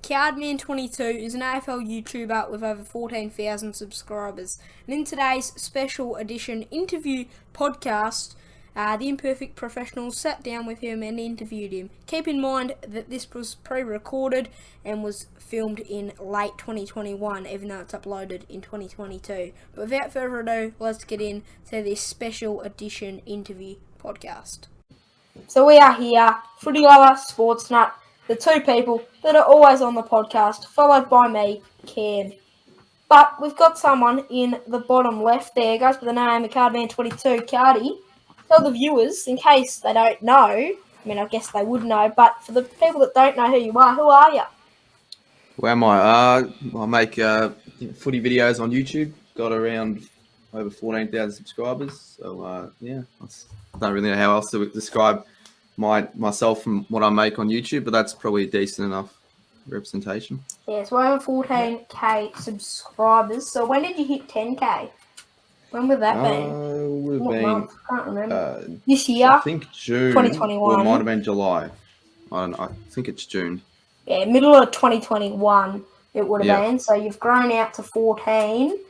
Cardman22 is an AFL YouTuber with over 14,000 subscribers. And in today's special edition interview podcast, the Imperfect Professionals sat down with him and interviewed him. Keep in mind that this was pre-recorded and was filmed in late 2021, even though it's uploaded in 2022. But without further ado, let's get into this special edition interview podcast. So we are here, footy lover, sports nut, the two people that are always on the podcast, followed by me, Cam. But we've got someone in the bottom left there, goes by the name of Cardman22. Cardi, tell the viewers, in case they don't know, I mean, I guess they would know, but for the people that don't know who you are, who are you? Where am I? I make footy videos on YouTube. Got around over 14,000 subscribers. So, I don't really know how else to describe myself from what I make on YouTube, but that's probably a decent enough representation. Yeah, so over 14k subscribers. So when did you hit 10k? When would that be? Would have been month? I can't remember. This year? I think June. 2021. Or it might have been July. I think it's June. Yeah, middle of 2021 it would have been. So you've grown out to 14.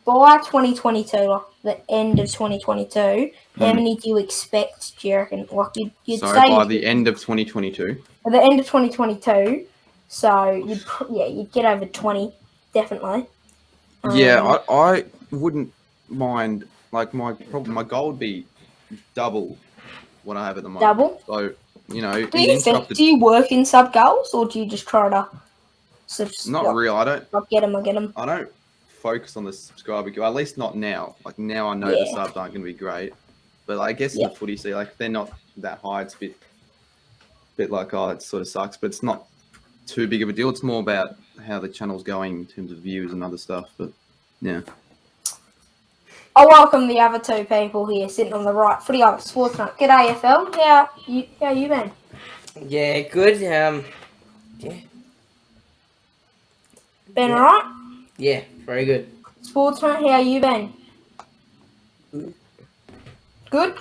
By 2022, the end of 2022, how many do you expect, do you reckon? Like you'd Sorry, say by the end of 2022? At the end of 2022, so you'd get over 20, definitely. I wouldn't mind, like my goal would be double what I have at the moment. Double? So, Do you work in sub goals, or do you just try to not real. I get them. I don't focus on the subscriber goal, at least not now. Like now I know the subs aren't going to be great, but I guess in the footy, like if they're not that high, it's a bit like, oh, it sort of sucks, but it's not too big of a deal. It's more about how the channel's going in terms of views and other stuff, but yeah. I welcome the other two people here sitting on the right. Footy Lover Sports Nut. G'day, AFL. How you been? Yeah, good. Been alright? Yeah, very good. Sports Nut, how you been? Good?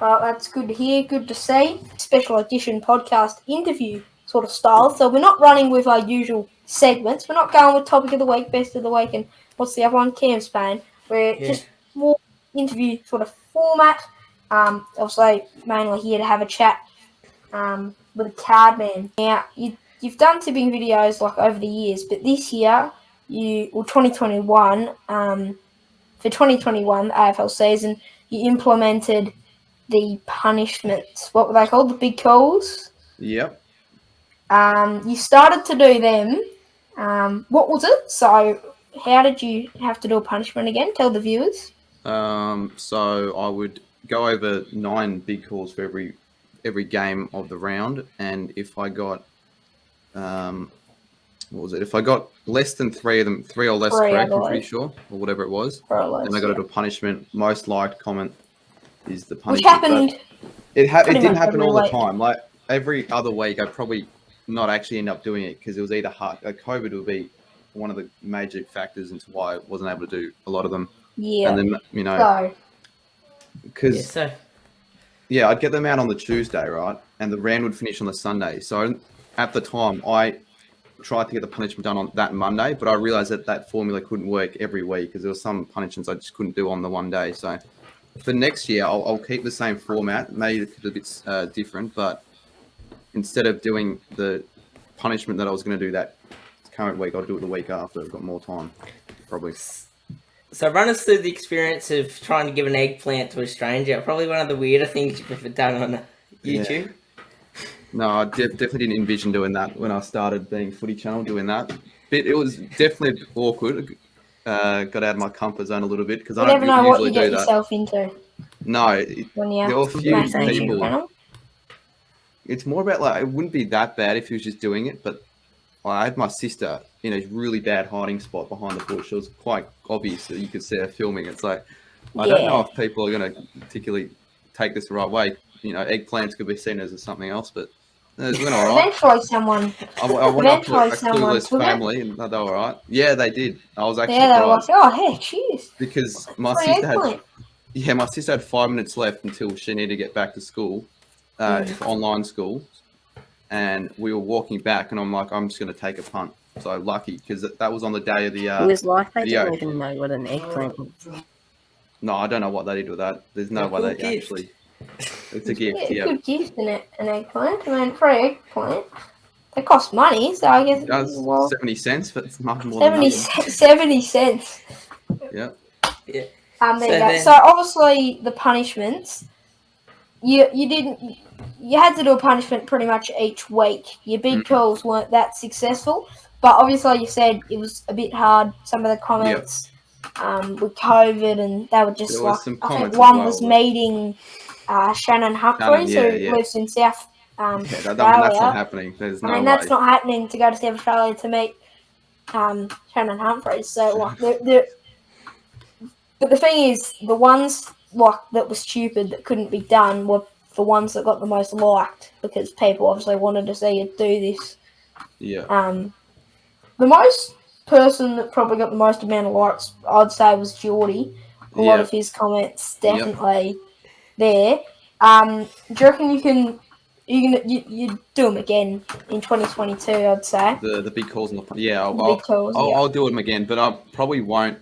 Well, that's good to hear, good to see. Special edition podcast interview sort of style. So we're not running with our usual segments. We're not going with topic of the week, best of the week, and what's the other one? Cam's Spain. We're just more interview sort of format. Also, mainly here to have a chat with a Cardman. Now, you've done tipping videos like over the years, but this year, 2021, for 2021, the AFL season, you implemented the punishments. What were they called? The big calls? Yep. You started to do them. What was it? So how did you have to do a punishment again? Tell the viewers. So I would go over 9 big calls for every game of the round, and if I got if I got less than 3 of them, 3 or less correct, I'm pretty sure, or whatever it was, then I got to do a punishment. Most liked comment is the punishment. Which happened. It didn't happen all the time. Like every other week, I'd probably not actually end up doing it because it was either hard. COVID would be one of the major factors into why I wasn't able to do a lot of them. Yeah. And then because I'd get them out on the Tuesday, right? And the round would finish on the Sunday. So at the time, I tried to get the punishment done on that Monday, but I realized that formula couldn't work every week because there were some punishments I just couldn't do on the one day. So for next year, I'll keep the same format, maybe it's a bit different, but instead of doing the punishment that I was going to do that current week, I'll do it the week after. I've got more time, probably. So run us through the experience of trying to give an eggplant to a stranger. Probably one of the weirder things you've ever done on YouTube. Yeah. No, I definitely didn't envision doing that when I started being footy channel, doing that. But it was definitely awkward. Got out of my comfort zone a little bit because I don't never know what you usually get do that. yourself into. No, when there were a few people. Channel. It's more about like it wouldn't be that bad if he was just doing it, but I had my sister in a really bad hiding spot behind the bush. It was quite obvious that you could see her filming. It's like I don't know if people are going to particularly take this the right way. Eggplants could be seen as something else, but it went all right. Eventually, someone. I went up to a clueless family, and they were all right. Yeah, they did. I was actually they were like, oh, heck, cheers. Because my sister had 5 minutes left until she needed to get back to school, for online school. and we were walking back, and I'm like, I'm just going to take a punt. So lucky, because that was on the day of the It was like they video. didn't even know what an eggplant was. No, I don't know what they did with that. There's no way they actually... It's a gift, yeah. Good gift, isn't it? An eggplant. I mean, for an eggplant, they cost money, so I guess... It does 70 cents, but it's much more 70 cents. Yeah. Yeah. So obviously the punishments, you had to do a punishment pretty much each week. Your big calls weren't that successful, but obviously you said it was a bit hard. Some of the comments with COVID, and they were just like, I think one was meeting Shannon Humphreys, who lives in South Australia. That's not happening. There's no way. That's not happening to go to South Australia to meet Shannon Humphreys. So like but the thing is, the ones like that were stupid that couldn't be done were the ones that got the most liked, because people obviously wanted to see you do this. Yeah. The most person that probably got the most amount of likes, I'd say, was Geordie. A lot of his comments definitely there. Do you reckon you do them again in 2022? I'd say the big calls on the I'll do them again, but I probably won't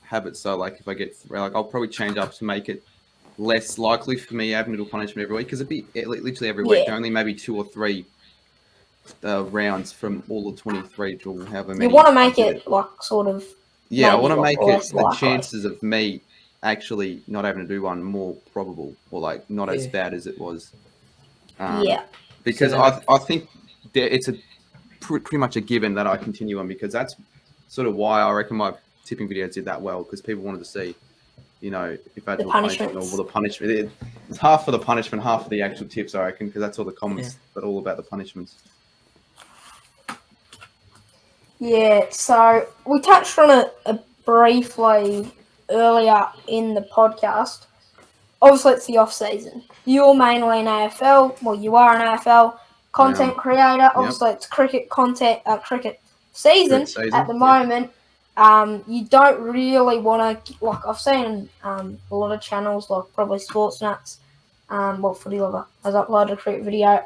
have it so like if I get like I'll probably change up to make it less likely for me having to do punishment every week, because it'd be literally every week, only maybe 2 or 3 rounds from all the 23 to however many. You want to make it like sort of I want to make it the chances of me actually not having to do one more probable, or like not as bad as it was. Because I think it's a pretty much a given that I continue on, because that's sort of why I reckon my tipping videos did that well, because people wanted to see, you know, if I had to punishment or the punishment. It's half for the punishment, half for the actual tips, I reckon, because that's all the comments, but all about the punishments. Yeah, so we touched on it briefly earlier in the podcast. Obviously, it's the off-season. You're mainly an AFL. Well, you are an AFL content creator. Obviously, it's cricket content, cricket season at the moment. You don't really want to, like, I've seen a lot of channels, like probably Sports Nuts, Footy Lover has uploaded a cricket video.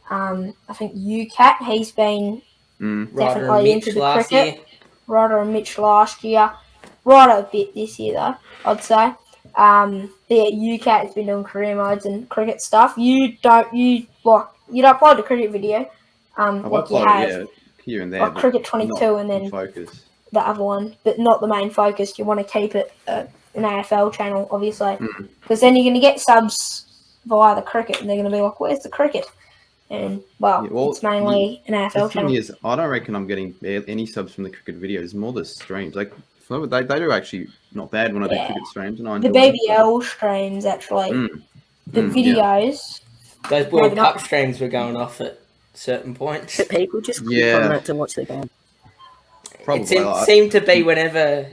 I think UCat, he's been definitely into the cricket. Ryder and Mitch last year. Ryder a bit this year, though, I'd say. UCat has been doing career modes and cricket stuff. You upload a cricket video. Here and there. Like Cricket 22 and then focus. The other one, but not the main focus. You want to keep it an AFL channel, obviously, because then you're going to get subs via the cricket, and they're going to be like, "Where's the cricket?" And it's mainly an AFL channel. The thing is, I don't reckon I'm getting any subs from the cricket videos. More the streams, like they do actually not bad when I do cricket streams, and I enjoy the BBL streams actually. The videos. Those World Cup streams were going off at certain points. But people just click on that to watch the game. Probably it seemed to be whenever,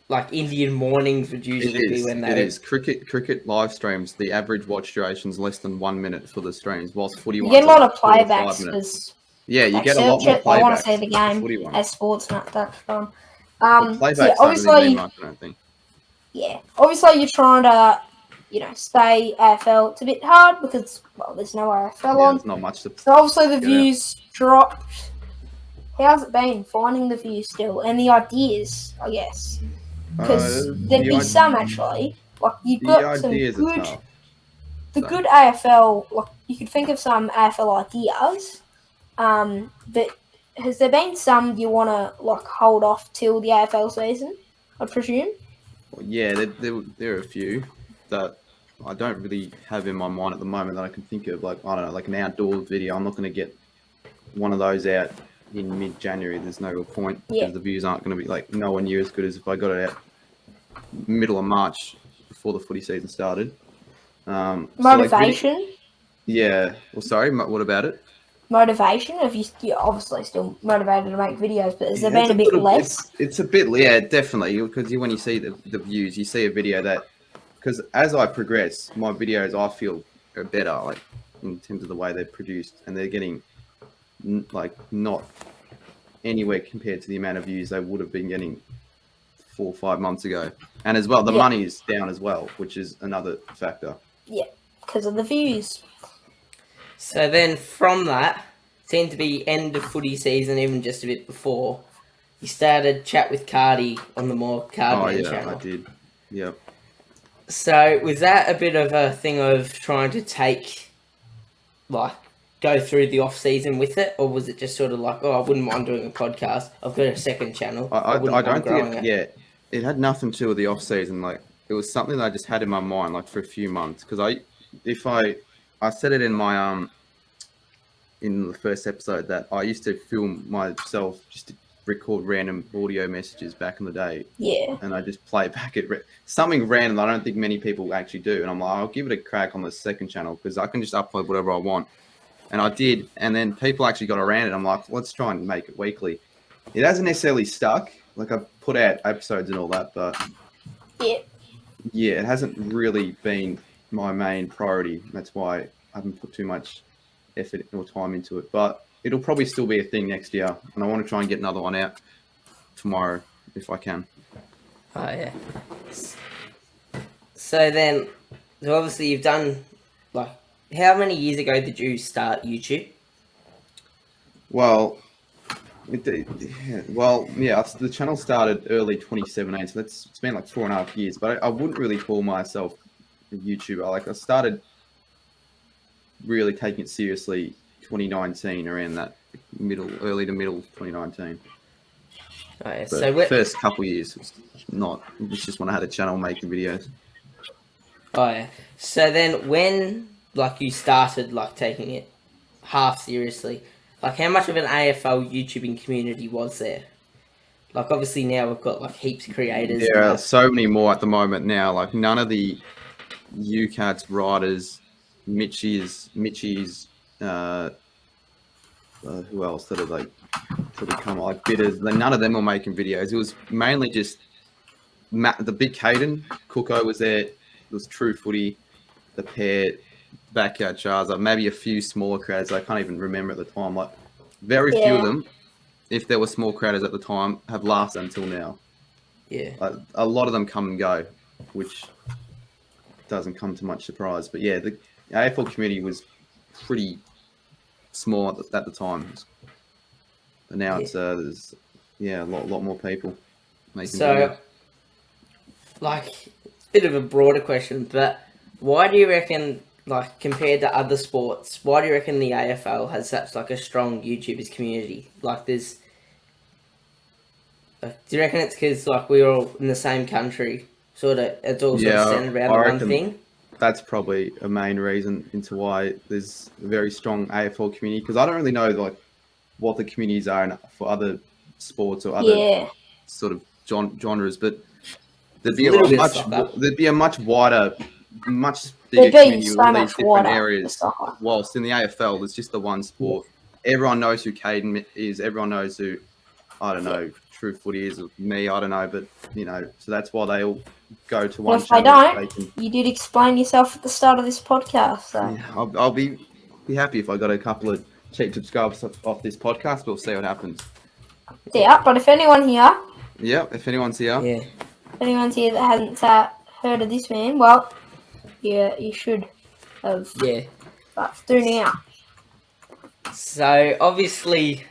like, Indian mornings would usually be when they... It is. Cricket live streams, the average watch duration is less than 1 minute for the streams, whilst footy ones... You get a lot of playbacks. You get a lot more playbacks. I want to see the game as sports, not that fun. Playbacks obviously, much, I don't think. Yeah, obviously you're trying to, stay AFL. It's a bit hard because, there's no AFL on. There's not much to... So obviously the views dropped. How's it been finding the views still and the ideas, I guess? Because there'd be some actually. Like you've got some good, good AFL. Like you could think of some AFL ideas. But has there been some you want to hold off till the AFL season? I presume. Well, yeah, there are a few that I don't really have in my mind at the moment that I can think of. Like I don't know, like an outdoor video. I'm not going to get one of those out in mid-January. There's no real point because the views aren't going to be nowhere near as good as if I got it out middle of March before the footy season started. Motivation? What about it? Motivation? If you're obviously still motivated to make videos, but has there been a bit less? It's a bit, definitely, because when you see the views, you see a video that, because as I progress, my videos I feel are better, in terms of the way they're produced, and they're getting not anywhere compared to the amount of views they would have been getting 4 or 5 months ago. And as well, the money is down as well, which is another factor. Yeah, because of the views. So then from that, seemed to be end of footy season, even just a bit before, you started Chat with Cardi on the more Cardman channel. I did. Yep. So was that a bit of a thing of trying to go through the off season with it, or was it just sort of like, I wouldn't mind doing a podcast. I've got a second channel. I don't think it had nothing to do with the off season. Like, it was something that I just had in my mind, like, for a few months. Because I said it in my in the first episode that I used to film myself just to record random audio messages back in the day. Yeah. And I just play back at something random that I don't think many people actually do. And I'm like, I'll give it a crack on the second channel because I can just upload whatever I want. And I did. And then people actually got around it. I'm like, let's try and make it weekly. It hasn't necessarily stuck. Like, I've put out episodes and all that, but yeah, it hasn't really been my main priority. That's why I haven't put too much effort or time into it. But it'll probably still be a thing next year. And I want to try and get another one out tomorrow if I can. Oh, yeah. So then, obviously you've done, like, how many years ago did you start YouTube? Well, the channel started early 2017, so it's been like 4.5 years. But I wouldn't really call myself a YouTuber. Like, I started really taking it seriously 2019, around that early to middle 2019. Oh, yeah. So the first couple of years, it's just when I had a channel making videos. Oh yeah. So then when you started taking it half seriously, how much of an AFL YouTubing community was there? Obviously now we've got heaps of creators. There are so many more at the moment now. None of the UCAT's writers, Mitchie's, who else that have become bitters? None of them were making videos. It was mainly just Matt, the big Caden, Cooko was there. It was True Footy, the pair, Backyard Charizard, maybe a few smaller creators. I can't even remember at the time. Very few of them, if there were small creators at the time, have lasted until now. Yeah. A lot of them come and go, which doesn't come to much surprise. But yeah, the AFL community was pretty small at the time. But now it's there's a lot more people making videos. It's a bit of a broader question, but why do you reckon, compared to other sports, why do you reckon the AFL has such a strong YouTubers community? Do you reckon it's because we're all in the same country, it's all centered around one thing? That's probably a main reason into why there's a very strong AFL community, because I don't really know what the communities are for other sports or other sort of genres, but there'd be a much wider, much bigger community with all these different areas. Whilst in the AFL, there's just the one sport. Everyone knows who Caden is. Everyone knows who, I don't know, True Footy is, or me, I don't know, but so that's why they all go to one channel. Well, if I don't, you did explain yourself at the start of this podcast. So. Yeah, I'll be happy if I got a couple of cheap subscribers off this podcast. We'll see what happens. Yeah, but if anyone here... Yeah, if anyone's here. Yeah. If anyone's here that hasn't heard of this man, well, yeah, you should have. Yeah. But do now. So, obviously,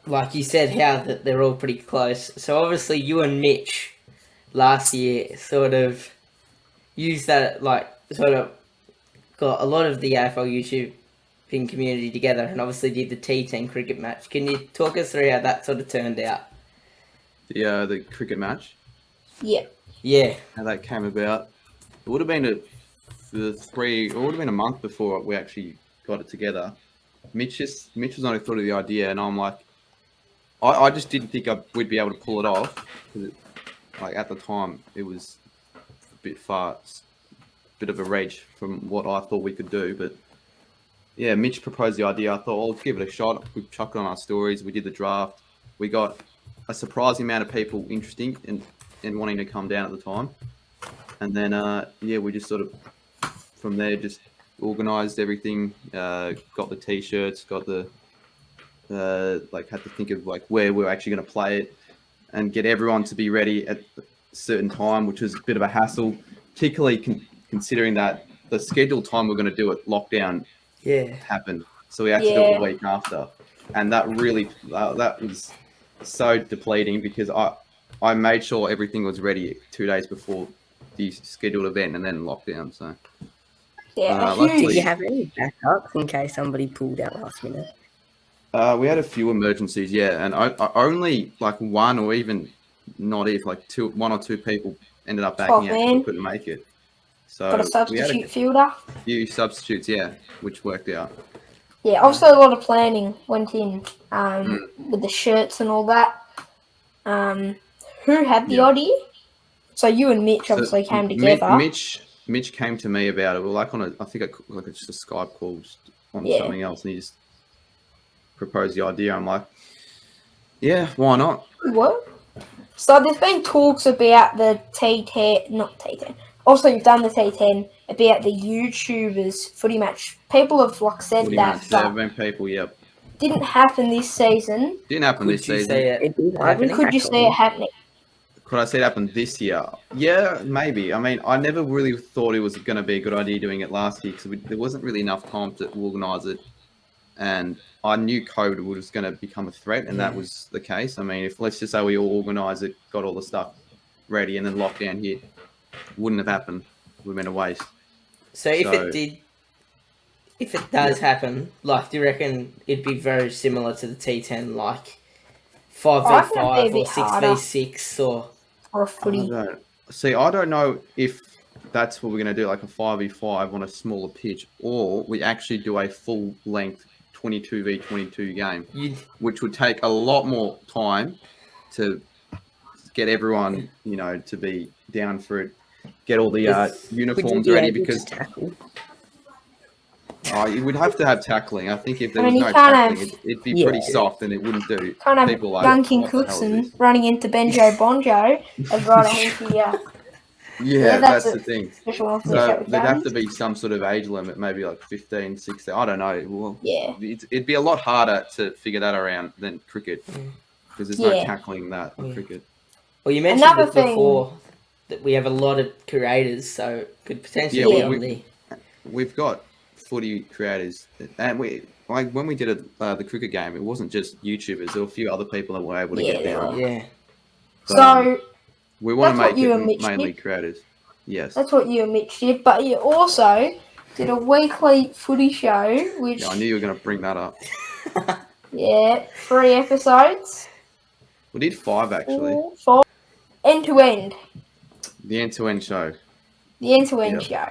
like you said, how that they're all pretty close. So, obviously, you and Mitch last year sort of used that, got a lot of the AFL YouTubing community together and obviously did the T10 cricket match. Can you talk us through how that sort of turned out? The cricket match? Yeah. Yeah. How that came about. It would have been a month before we actually got it together. Mitch was only thought of the idea, and I'm like, I just didn't think we'd be able to pull it off. Cause at the time, it was a bit bit of a reach from what I thought we could do. But yeah, Mitch proposed the idea. I thought, let's give it a shot. We chucked it on our stories. We did the draft. We got a surprising amount of people interesting and wanting to come down at the time. And then, we just sort of, from there, just organised everything, got the T-shirts, got the, had to think of, where we were actually going to play it and get everyone to be ready at a certain time, which was a bit of a hassle, particularly considering that the scheduled time we're going to do it, lockdown happened. So we had to do it the week after. And that really, that was so depleting because I made sure everything was ready 2 days before the scheduled event and then lockdown. So Did you have any backups in case somebody pulled out last minute? We had a few emergencies, and I only like one or even not if like one or two people ended up backing out and couldn't make it. So got a substitute fielder. Few substitutes, which worked out. Yeah, obviously a lot of planning went in with the shirts and all that. Who had the idea? So you and Mitch obviously came together. Mitch came to me about it. We were like on I think it's just a Skype call just on something else, and he just proposed the idea. I'm like, yeah, why not? What? So there's been talks about the T10, not T10. Also, you've done the T10 about the YouTubers footy match. People have said footy that. Match. There have been people, Didn't happen this season. Didn't happen this season. Could you see it happening? Could I see it happen this year? Yeah, maybe. I mean, I never really thought it was going to be a good idea doing it last year because there wasn't really enough time to organise it. And I knew COVID was going to become a threat, and that was the case. I mean, if let's just say we all organised it, got all the stuff ready, and then lockdown hit, wouldn't have happened. It would have been a waste. So if it does happen, do you reckon it'd be very similar to the T10, like 5v5 or 6v6 or a footy? I don't know if that's what we're going to do, like a 5v5 on a smaller pitch, or we actually do a full-length 22v22 game, which would take a lot more time to get everyone, to be down for it, get all the uniforms ready because you would have to have tackling. I think if there was no tackling, it'd be pretty soft and it wouldn't do. Can't have dunking Cookson running into Benjo Bonjo as right into Yeah, that's the thing. So there'd have to be some sort of age limit, maybe like 15, 16. I don't know. Well, it'd be a lot harder to figure that around than cricket because there's no tackling that in cricket. Well, you mentioned before that we have a lot of creators, so it could potentially we've got footy creators, and when we did the cricket game, it wasn't just YouTubers. There were a few other people that were able to get down. Yeah. So we want to make it mainly creators. Yes. That's what you and Mitch did, but you also did a weekly footy show, which... Yeah, I knew you were going to bring that up. 3 episodes. We did 5, actually. 5. End-to-end. The end-to-end show. The end-to-end show.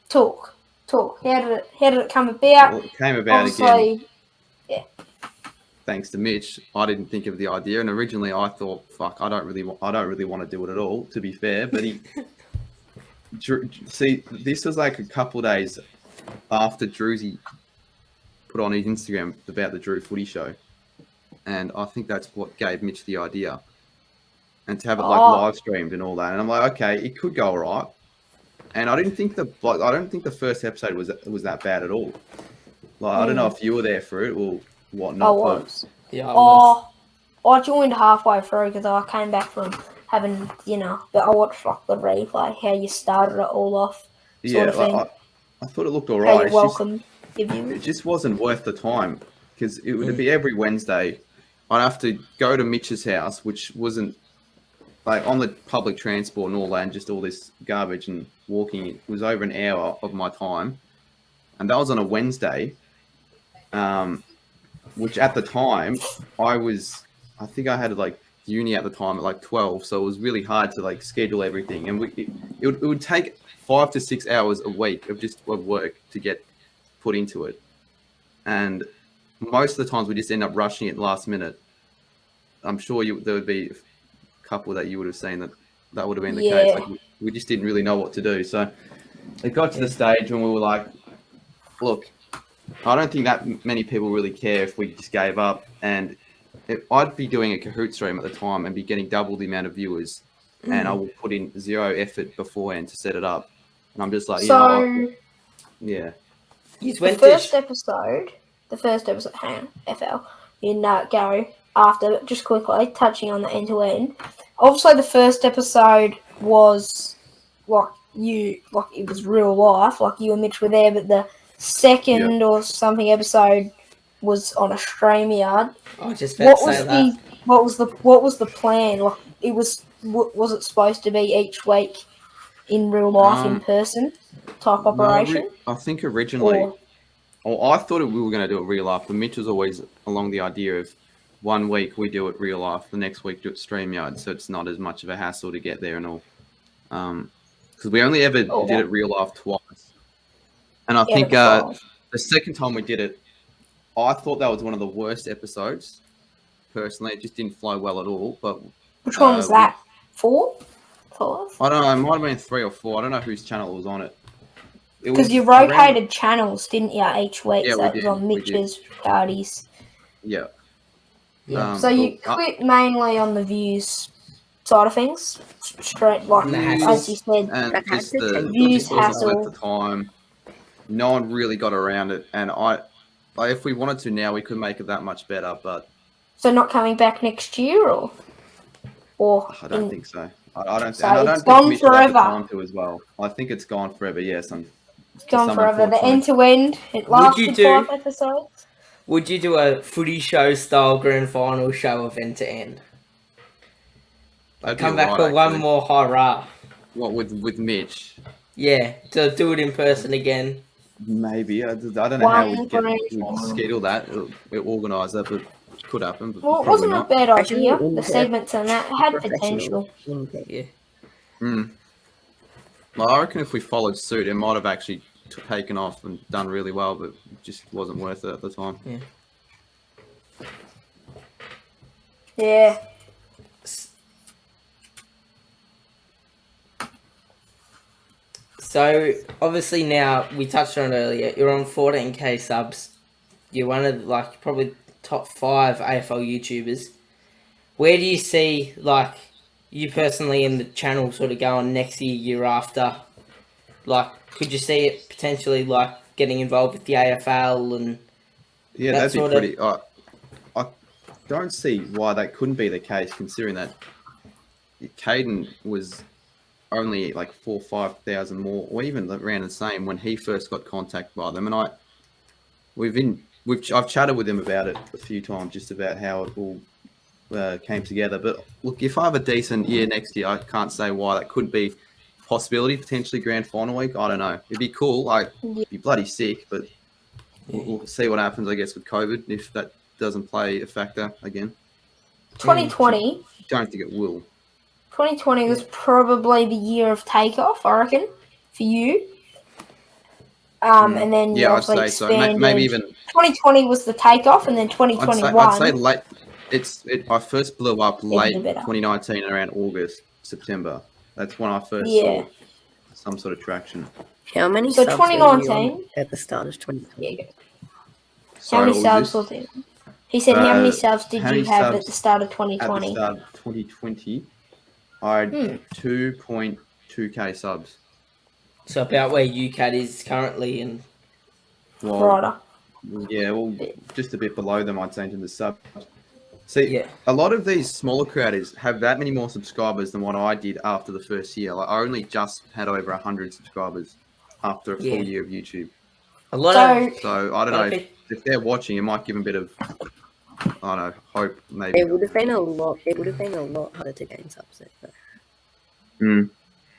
Talk. How did it come about? Well, it came about again. Thanks to Mitch, I didn't think of the idea, and originally I thought, I don't really want to do it at all. To be fair, but this was like a couple of days after Drewsy put on his Instagram about the Drew Footy Show, and I think that's what gave Mitch the idea, and to have it live streamed and all that. And I'm like, okay, it could go all right. And I don't think the first episode was that bad at all. I don't know if you were there for it or whatnot. I was. Yeah, I was. I joined halfway through because I came back from having dinner, but I watched the replay, how you started it all off. Sort of thing. I thought it looked all right. How you welcome your viewers. It just wasn't worth the time because it would be every Wednesday. I'd have to go to Mitch's house, which wasn't on the public transport and all that, and just all this garbage and walking. It was over an hour of my time, and that was on a Wednesday. Which at the time I think I had uni at the time at 12, so it was really hard to schedule everything, and it would take 5 to 6 hours a week of work to get put into it, and most of the times we just end up rushing it last minute. I'm sure there would be a couple that you would have seen that would have been the case. We just didn't really know what to do, so it got to the stage when we were like, look, I don't think that many people really care if we just gave up, and I'd be doing a Kahoot stream at the time and be getting double the amount of viewers, and I will put in zero effort beforehand to set it up, and I'm just like, The first episode, hang on, FL, in Gary, after, just quickly, touching on the end-to-end, obviously the first episode was, it was real life, like you and Mitch were there, but the second or something episode was on a Streamyard. I was just about to say that. What was the plan? Like was it supposed to be each week in real life, in person type operation? I think originally, I thought we were going to do it real life, but Mitch was always along the idea of 1 week we do it real life, the next week do it Streamyard, so it's not as much of a hassle to get there and all. Because we only ever did it real life twice, and I think the second time we did it, I thought that was one of the worst episodes. Personally, it just didn't flow well at all. But which one was that? 4? 5? I don't know. It might have been 3 or 4. I don't know whose channel was on it. Because you rotated channels, didn't you, each week? Yeah, so it was on Mitch's, Darty's. Yeah. So you quit mainly on the views side of things, straight as you said, and just the views hassle. At the time, no one really got around it, and if we wanted to now, we could make it that much better. But so not coming back next year, or I don't think so. I don't. So and I don't it's gone think forever. Time to as well. I think it's gone forever. Yes, it's gone forever. The end to end. It lasted 5 episodes. Would you do a footy show style grand final show of end to end? Come back for one more hurrah. What with Mitch? Yeah, to do it in person again. Maybe I don't know how we'd schedule that, we'd organise that, but it could happen. But well, it wasn't a bad idea. The segments and that had potential. Yeah. Well, I reckon if we followed suit, it might have actually taken off and done really well, but it just wasn't worth it at the time. Yeah. So, obviously now, we touched on it earlier, you're on 14k subs. You're one of, probably top 5 AFL YouTubers. Where do you see, you personally in the channel sort of going next year after? Could you see it potentially, getting involved with the AFL and that'd be pretty... I don't see why that couldn't be the case, considering that Caden was only 4,000 or 5,000 more, or even around the same when he first got contacted by them. And I've chatted with him about it a few times, just about how it all came together. But look, if I have a decent year next year, I can't say why that couldn't be a possibility. Potentially grand final week. I don't know. It'd be cool. It'd be bloody sick, but we'll see what happens, I guess, with COVID, if that doesn't play a factor again. 2020. Don't think it will. 2020 was probably the year of Takeoff, I reckon, for you. And then I'd say so. Maybe even 2020 was the Takeoff, and then 2021. I'd say late. I first blew up late 2019, around August, September. That's when I first saw some sort of traction. How many? So subs 2019 at the start of 2020. How many subs was it? He said, "How many subs did you have at the start of 2020?" At the start of 2020, I had 2.2k subs. So about where UCAT is currently, and just a bit below them, I'd say, in the subs. See, a lot of these smaller creators have that many more subscribers than what I did after the first year. I only just had over 100 subscribers after a full year of YouTube. So I don't know if they're watching, it might give them a bit of, I don't know, hope maybe. It would have been a lot. It would have been a lot harder to gain subs. And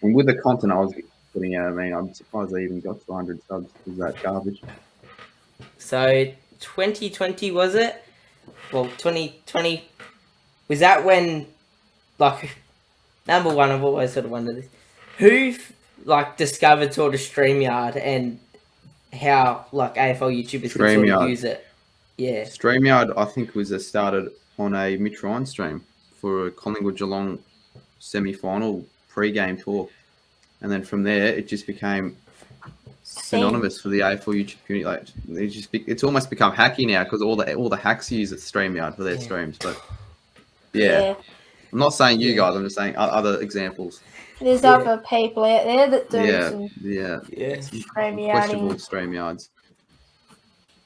with the content I was putting out, I'm surprised they even got to 100 subs. Is that garbage? So 2020 was it? Well, 2020 was that when, number one, I've always sort of wondered this: who discovered sort of Streamyard and how AFL YouTubers could sort of use it? Yeah, Streamyard I think was started on a Mitch Ryan stream for a Collingwood Geelong semi-final pre-game talk, and then from there it just became synonymous for the AFL YouTube community. It's almost become hacky now because all the hacks use at Streamyard for their streams. But I'm not saying you guys. I'm just saying other examples. There's other people out there that do questionable Streamyards.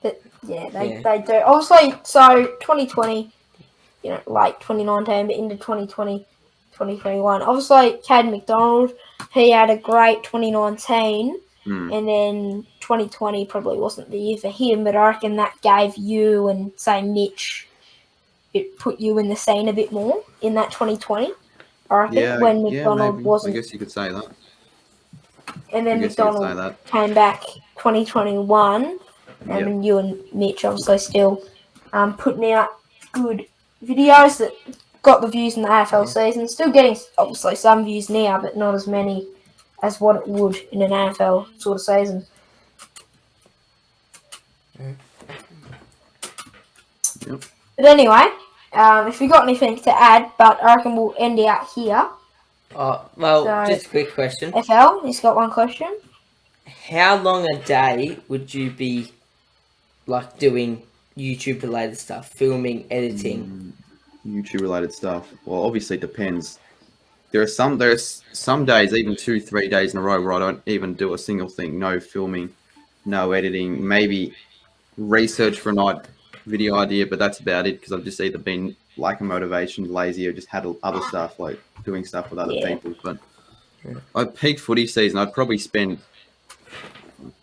But they do. Obviously, so 2020, late 2019, but into 2020, 2021. Obviously, Cad McDonald he had a great 2019, Mm. and then 2020 probably wasn't the year for him, but I reckon that gave you and, say, Mitch, it put you in the scene a bit more in that 2020, I reckon, when McDonald maybe. wasn't. I guess you could say that. And then I guess you could say McDonald that. came back 2021, and you and Mitch obviously still putting out good videos that got the views in the AFL season. Still getting, obviously, some views now, but not as many as what it would in an AFL sort of season. Yep. But anyway, if you got anything to add, but I reckon we'll end out here. Just a quick question. FL, he's got one question. How long a day would you be doing YouTube related stuff, filming, editing? YouTube related stuff. Well, obviously it depends. There's some days, even 2-3 days in a row, where I don't even do a single thing. No filming, no editing, maybe research for a night video idea, but that's about it, because I've just either been lacking motivation, lazy, or just had other stuff, like doing stuff with other people. But like peak footy season, I'd probably spend,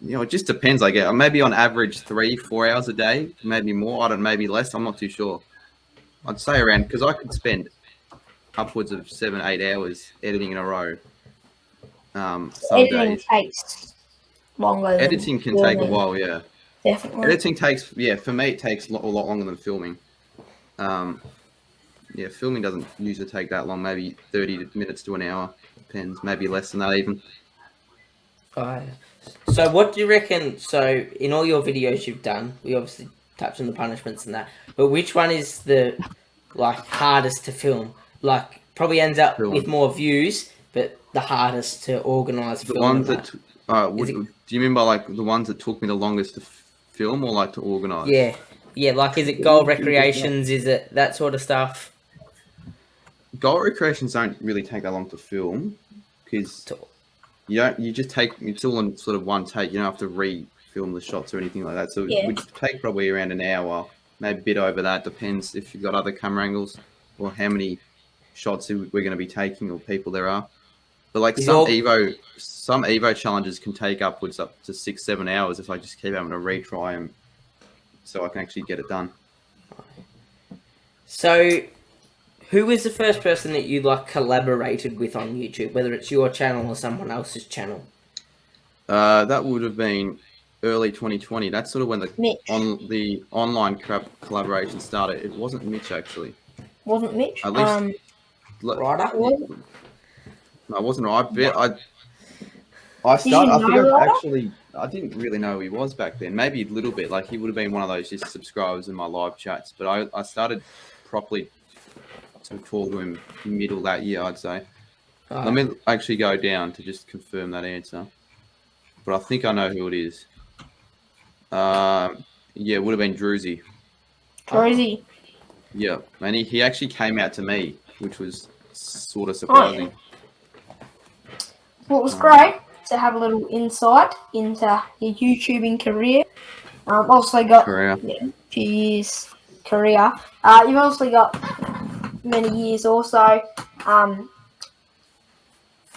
it just depends. I guess maybe on average 3-4 hours a day, maybe more. I don't, maybe less. I'm not too sure. I'd say around, because I could spend upwards of 7-8 hours editing in a row. Editing takes longer. Editing can take a while, yeah. Definitely. Editing takes, for me, it takes a lot longer than filming. Filming doesn't usually take that long, maybe 30 minutes to an hour. Depends, maybe less than that even. So what do you reckon, so in all your videos you've done, we obviously touched on the punishments and that, but which one is the hardest to film? Probably ends up with more views, but the hardest to organise. The ones that, do you mean by the ones that took me the longest to film, or to organise? Yeah, is it goal recreations? Is it that sort of stuff? Goal recreations don't really take that long to film, because it's all in sort of one take. You don't have to re-film the shots or anything like that. So it would take probably around an hour, maybe a bit over that. Depends if you've got other camera angles or how many shots we're going to be taking or people there are. But some Evo challenges can take upwards up to 6-7 hours if I just keep having to retry them, so I can actually get it done. So, who was the first person that you collaborated with on YouTube, whether it's your channel or someone else's channel? That would have been early 2020. That's sort of when the online collaboration started. It wasn't Mitch, actually. Wasn't Mitch? At least, Ryder? No, it wasn't right. I didn't really know who he was back then. Maybe a little bit. He would have been one of those just subscribers in my live chats. But I started properly to follow him middle that year, I'd say. Let me actually go down to just confirm that answer. But I think I know who it is. It would have been Druzy. Druzy. Yeah, and he actually came out to me, which was sort of surprising. Well, it was great to have a little insight into your YouTubing career. Also got a few years career. You've also got many years also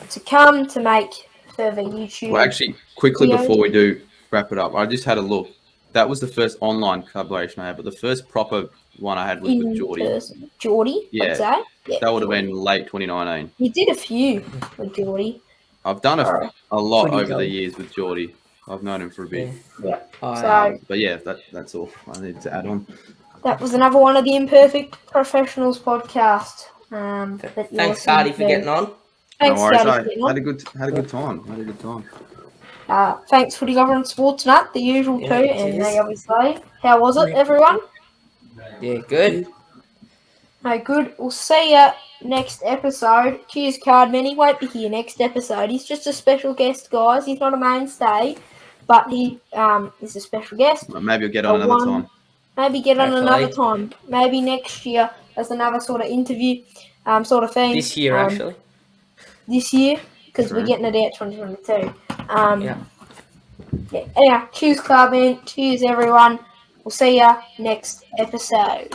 to come to make further YouTube. Well, actually, quickly before we do wrap it up, I just had a look. That was the first online collaboration I had, but the first proper one I had was with Geordie. Geordie, I'd say. Yeah, that would have been late 2019. You did a few with Geordie. I've done a lot over the years with Geordie. I've known him for a bit. Yeah. But that's all I need to add on. That was another one of the Imperfect Professionals podcast. Thanks, Hardy, for getting on. Thanks, no worries, Hardy, for getting on. Had a good time. Thanks, Footy Government Sportsnet, the usual too, and they obviously. How was it, everyone? Yeah, good. No, good. We'll see you next episode. Cheers, Cardman. He won't be here next episode. He's just a special guest, guys. He's not a mainstay, but he is a special guest. Well, maybe we'll get on another time. Maybe get on another time. Maybe next year as another sort of interview sort of thing. This year, actually. This year, because we're getting it out 2022. Anyway, cheers, Cardman. Cheers, everyone. We'll see you next episode.